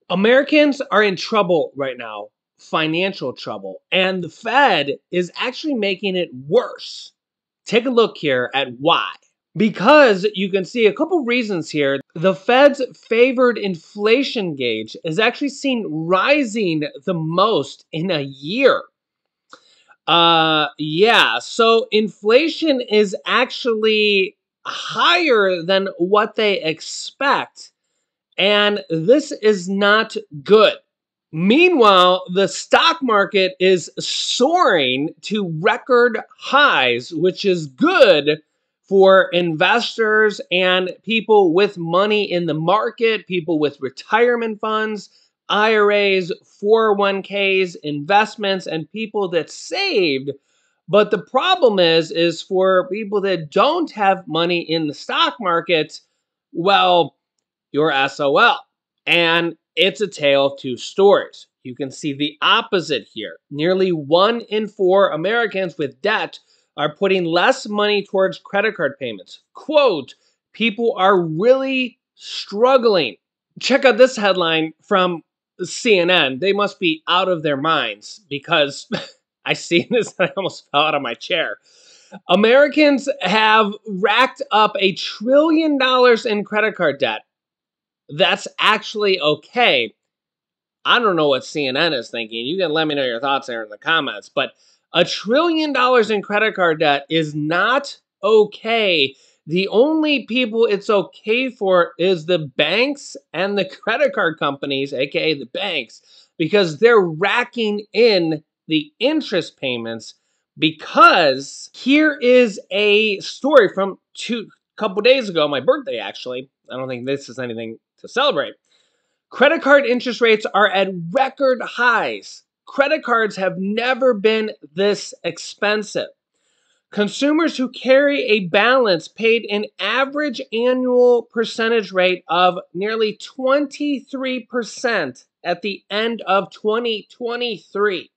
Americans are in trouble right now, financial trouble, and the Fed is actually making it worse. Take a look here at why. Because you can see a couple reasons here. The Fed's favored inflation gauge is actually seen rising the most in a year. Yeah, so inflation is actually higher than what they expect, and this is not good. Meanwhile, the stock market is soaring to record highs, which is good for investors and people with money in the market, people with retirement funds, IRAs, 401ks, investments, and people that saved. But the problem is for people that don't have money in the stock market, well, you're SOL. And it's a tale of two stories. You can see the opposite here. Nearly 1 in 4 Americans with debt are putting less money towards credit card payments. Quote, people are really struggling. Check out this headline from CNN. They must be out of their minds because I seen this and I almost fell out of my chair. Americans have racked up $1 trillion in credit card debt. That's actually okay. I don't know what CNN is thinking. You can let me know your thoughts there in the comments. But $1 trillion in credit card debt is not okay. The only people it's okay for is the banks and the credit card companies, aka the banks, because they're racking in the interest payments. Because here is a story from a couple days ago, my birthday actually. I don't think this is anything to celebrate. Credit card interest rates are at record highs. Credit cards have never been this expensive. Consumers who carry a balance paid an average annual percentage rate of nearly 23% at the end of 2023.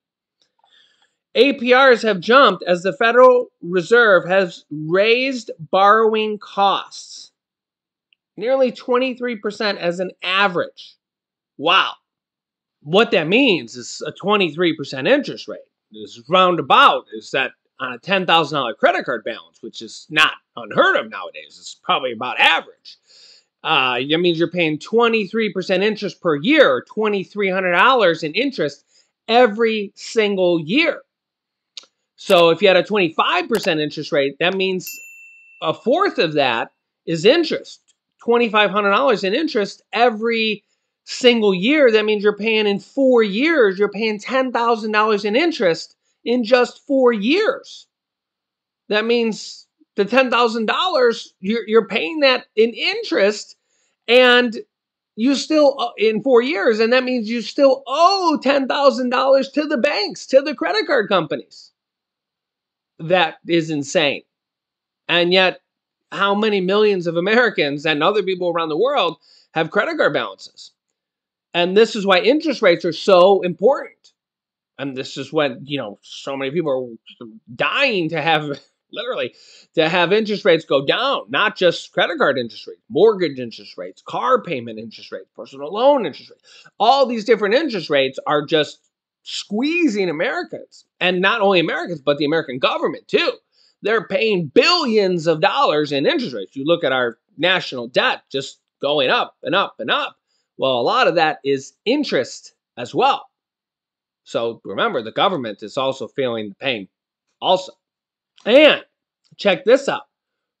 APRs have jumped as the Federal Reserve has raised borrowing costs. Nearly 23% as an average. Wow. What that means is a 23% interest rate. Is roundabout is that on a $10,000 credit card balance, which is not unheard of nowadays. It's probably about average. That means you're paying 23% interest per year, $2,300 in interest every single year. So if you had a 25% interest rate, that means a fourth of that is interest. $2,500 in interest every single year. That means you're paying in 4 years, you're paying $10,000 in interest in just 4 years. That means the $10,000, you're paying that in interest, and you still, in 4 years, and that means you still owe $10,000 to the banks, to the credit card companies. That is insane. And yet, how many millions of Americans and other people around the world have credit card balances? And this is why interest rates are so important. And this is when, so many people are dying to have, literally, to have interest rates go down. Not just credit card interest rates, mortgage interest rates, car payment interest rates, personal loan interest rates. All these different interest rates are just squeezing Americans. And not only Americans, but the American government too. They're paying billions of dollars in interest rates. You look at our national debt just going up and up and up. Well, a lot of that is interest as well. So remember, the government is also feeling the pain also. And check this out.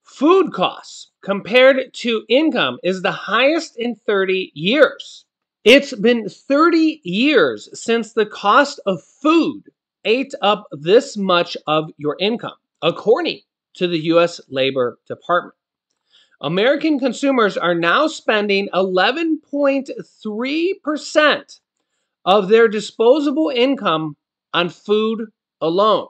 Food costs compared to income is the highest in 30 years. It's been 30 years since the cost of food ate up this much of your income, according to the U.S. Labor Department. American consumers are now spending 11.3% of their disposable income on food alone.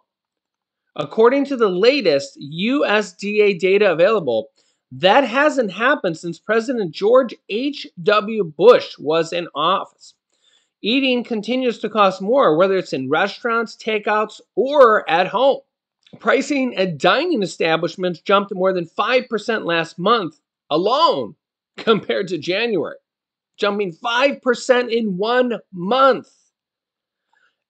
According to the latest USDA data available, that hasn't happened since President George H.W. Bush was in office. Eating continues to cost more, whether it's in restaurants, takeouts, or at home. Pricing at dining establishments jumped more than 5% last month alone compared to January. jumping 5% in 1 month.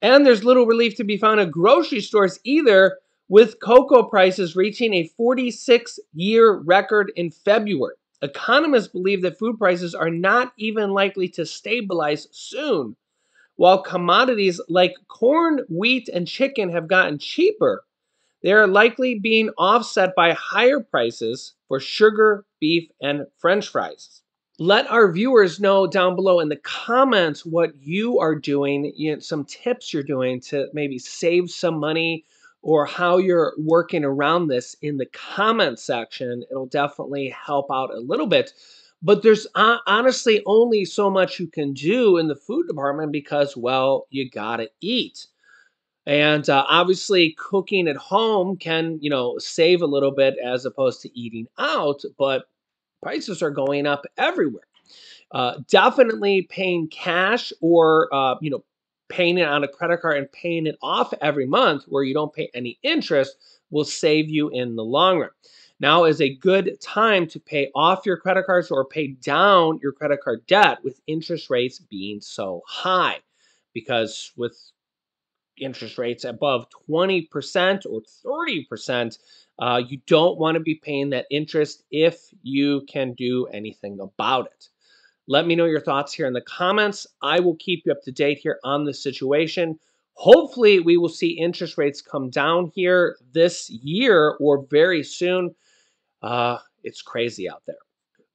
And there's little relief to be found at grocery stores either, with cocoa prices reaching a 46-year record in February. Economists believe that food prices are not even likely to stabilize soon. While commodities like corn, wheat, and chicken have gotten cheaper, they are likely being offset by higher prices for sugar, beef, and French fries. Let our viewers know down below in the comments what you are doing, some tips you're doing to maybe save some money, or how you're working around this in the comment section. It'll definitely help out a little bit. But there's honestly only so much you can do in the food department because, well, you gotta eat. And obviously cooking at home can, save a little bit as opposed to eating out, but prices are going up everywhere. Definitely paying cash, or paying it on a credit card and paying it off every month where you don't pay any interest will save you in the long run. Now is a good time to pay off your credit cards or pay down your credit card debt with interest rates being so high, because with interest rates above 20% or 30%, you don't want to be paying that interest if you can do anything about it. Let me know your thoughts here in the comments. I will keep you up to date here on the situation. Hopefully, we will see interest rates come down here this year or very soon. It's crazy out there.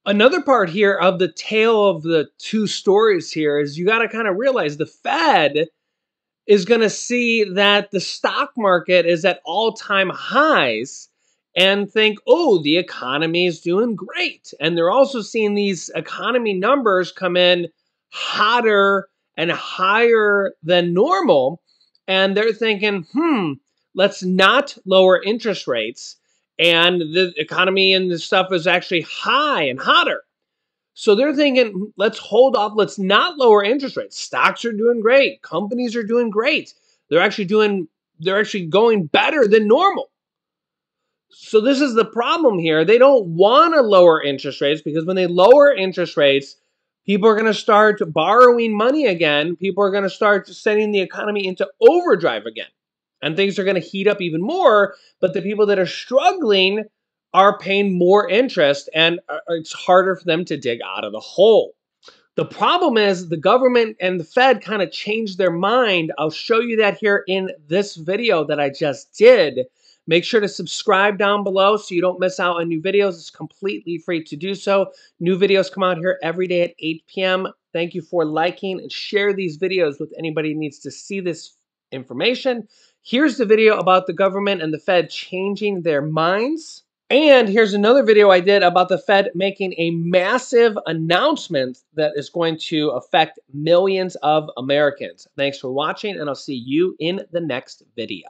Another part here of the tale of the two stories here is you got to kind of realize the Fed is going to see that the stock market is at all-time highs and think, oh, the economy is doing great. And they're also seeing these economy numbers come in hotter and higher than normal. And they're thinking, let's not lower interest rates. And the economy and the stuff is actually high and hotter. So they're thinking, let's hold off. Let's not lower interest rates. Stocks are doing great. Companies are doing great. They're actually going better than normal. So this is the problem here. They don't want to lower interest rates, because when they lower interest rates, people are going to start borrowing money again. People are going to start sending the economy into overdrive again. And things are going to heat up even more. But the people that are struggling are paying more interest, and it's harder for them to dig out of the hole. The problem is the government and the Fed kind of changed their mind. I'll show you that here in this video that I just did. Make sure to subscribe down below so you don't miss out on new videos. It's completely free to do so. New videos come out here every day at 8 p.m. Thank you for liking and share these videos with anybody who needs to see this information. Here's the video about the government and the Fed changing their minds. And here's another video I did about the Fed making a massive announcement that is going to affect millions of Americans. Thanks for watching, and I'll see you in the next video.